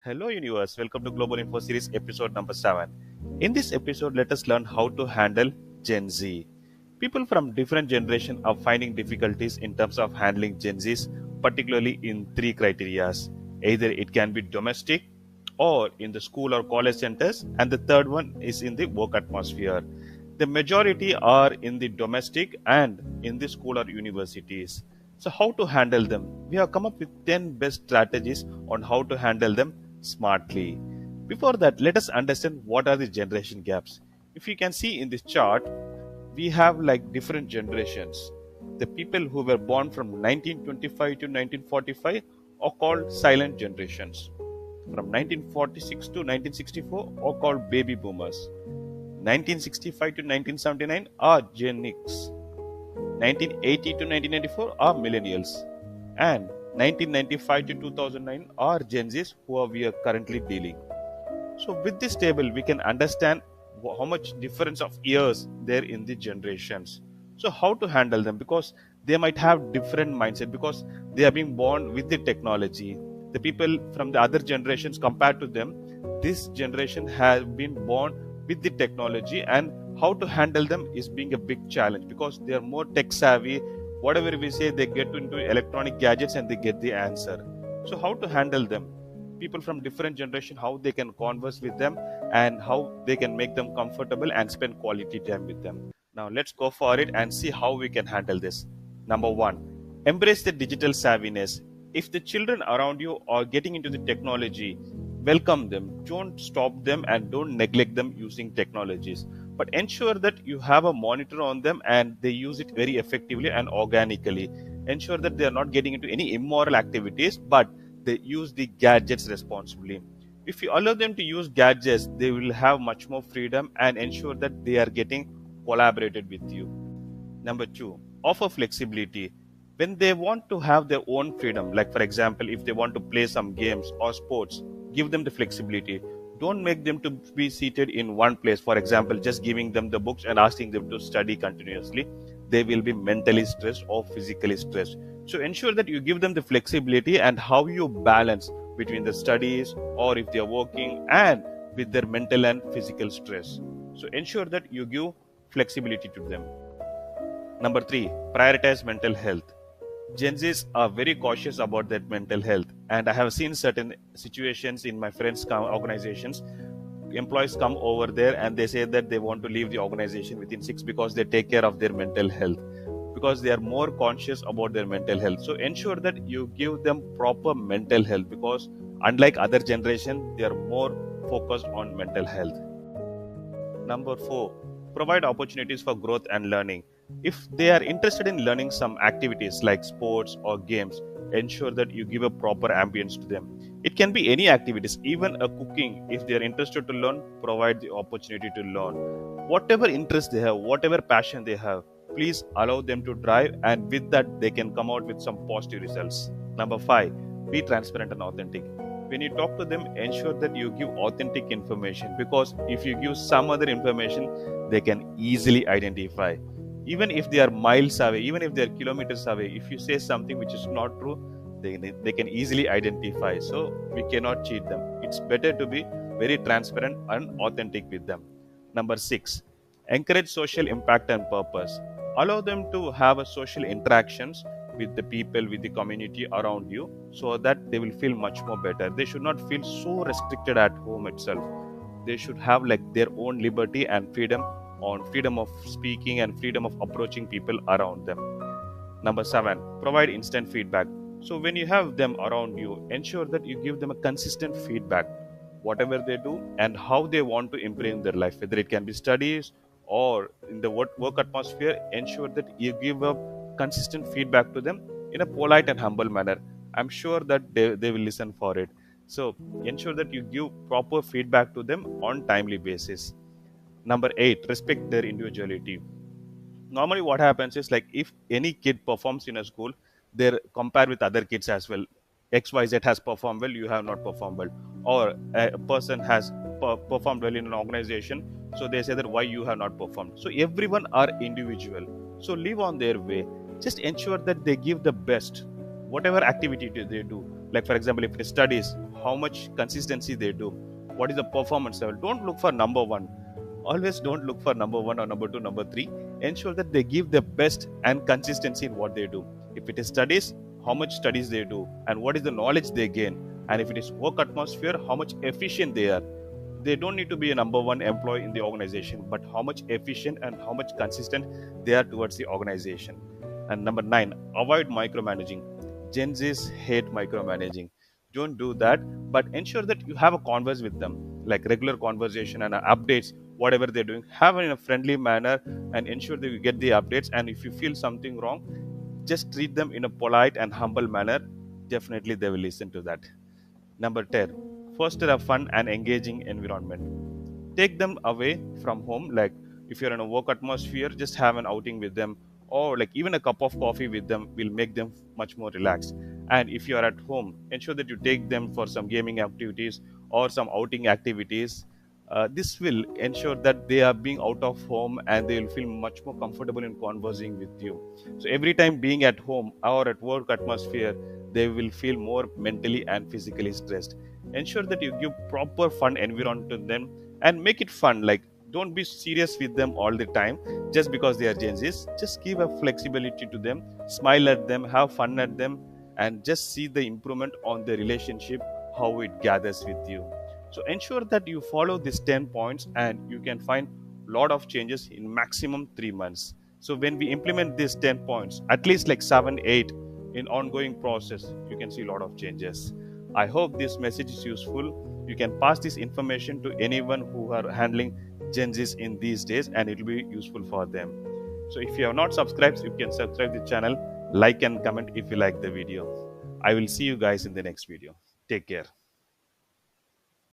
Hello, universe. Welcome to Global Info Series episode number 7. In this episode, let us learn how to handle Gen Z. People from different generations are finding difficulties in terms of handling Gen Zs, particularly in three criterias. Either it can be domestic or in the school or college centers, and the third one is in the work atmosphere. The majority are in the domestic and in the school or universities. So, how to handle them? We have come up with 10 best strategies on how to handle them smartly. Before that, let us understand what are the generation gaps. If you can see in this chart, we have like different generations. The people who were born from 1925 to 1945 are called silent generations. From 1946 to 1964 are called baby boomers. 1965 to 1979 are Gen X. 1980 to 1994 are millennials. And 1995 to 2009 are Gen Zs we are currently dealing. So with this table, we can understand how much difference of years there in the generations. So how to handle them, because they might have different mindset because they are being born with the technology. The people from the other generations compared to them, this generation has been born with the technology, and how to handle them is being a big challenge because they are more tech savvy. Whatever we say, they get into electronic gadgets and they get the answer. So how to handle them? People from different generation, how they can converse with them and how they can make them comfortable and spend quality time with them. Now let's go for it and see how we can handle this. Number 1, embrace the digital savviness. If the children around you are getting into the technology, welcome them, don't stop them and don't neglect them using technologies, but ensure that you have a monitor on them and they use it very effectively and organically. Ensure that they are not getting into any immoral activities, but they use the gadgets responsibly. If you allow them to use gadgets, they will have much more freedom, and ensure that they are getting collaborated with you. Number 2, offer flexibility. When they want to have their own freedom, like for example, if they want to play some games or sports, give them the flexibility. Don't make them to be seated in one place. For example, just giving them the books and asking them to study continuously. They will be mentally stressed or physically stressed. So ensure that you give them the flexibility and how you balance between the studies or if they are working and with their mental and physical stress. So ensure that you give flexibility to them. Number 3, prioritize mental health. Gen Zs are very cautious about their mental health, and I have seen certain situations in my friends' organizations. Employees come over there and they say that they want to leave the organization within 6 because they take care of their mental health, because they are more conscious about their mental health. So ensure that you give them proper mental health, because unlike other generation, they are more focused on mental health. Number 4, provide opportunities for growth and learning. If they are interested in learning some activities like sports or games, ensure that you give a proper ambience to them. It can be any activities, even a cooking. If they are interested to learn, provide the opportunity to learn. Whatever interest they have, whatever passion they have, please allow them to drive, and with that, they can come out with some positive results. Number 5, be transparent and authentic. When you talk to them, ensure that you give authentic information, because if you give some other information, they can easily identify. Even if they are miles away, even if they are kilometers away, if you say something which is not true, they can easily identify. So we cannot cheat them. It's better to be very transparent and authentic with them. Number 6, encourage social impact and purpose. Allow them to have a social interactions with the people, with the community around you, so that they will feel much more better. They should not feel so restricted at home itself. They should have like their own liberty and freedom, on freedom of speaking and freedom of approaching people around them. Number 7, provide instant feedback. So when you have them around you, ensure that you give them a consistent feedback, whatever they do and how they want to improve their life, whether it can be studies or in the work atmosphere. Ensure that you give a consistent feedback to them in a polite and humble manner. I'm sure that they will listen for it. So ensure that you give proper feedback to them on timely basis. Number 8, respect their individuality. Normally what happens is, like, if any kid performs in a school, they're compared with other kids as well. XYZ has performed well, you have not performed well. Or a person has performed well in an organization, so they say that why you have not performed. So everyone are individual, so live on their way. Just ensure that they give the best, whatever activity they do. Like for example, if it is studies, how much consistency they do, what is the performance level. Don't look for number one. Always don't look for number one or number two, number three. Ensure that they give their best and consistency in what they do. If it is studies, how much studies they do and what is the knowledge they gain. And if it is work atmosphere, how much efficient they are. They don't need to be a number one employee in the organization, but how much efficient and how much consistent they are towards the organization. And number 9, avoid micromanaging. Gen Zs hate micromanaging. Don't do that, but ensure that you have a converse with them, like regular conversation and updates, whatever they're doing. Have it in a friendly manner and ensure that you get the updates. And if you feel something wrong, just treat them in a polite and humble manner. Definitely, they will listen to that. Number 10, foster a fun and engaging environment. Take them away from home, like if you're in a work atmosphere, just have an outing with them, or like even a cup of coffee with them will make them much more relaxed. And if you are at home, ensure that you take them for some gaming activities or some outing activities. This will ensure that they are being out of home and they will feel much more comfortable in conversing with you. So every time being at home or at work atmosphere, they will feel more mentally and physically stressed. Ensure that you give proper fun environment to them and make it fun. Like, don't be serious with them all the time just because they are Gen Zs. Just give a flexibility to them, smile at them, have fun at them, and just see the improvement on the relationship, how it gathers with you. So ensure that you follow these 10 points and you can find lot of changes in maximum 3 months. So when we implement these 10 points, at least like 7, 8 in ongoing process, you can see a lot of changes. I hope this message is useful. You can pass this information to anyone who are handling Gen Zs in these days and it will be useful for them. So if you have not subscribed, you can subscribe the channel, like and comment if you like the video. I will see you guys in the next video. Take care.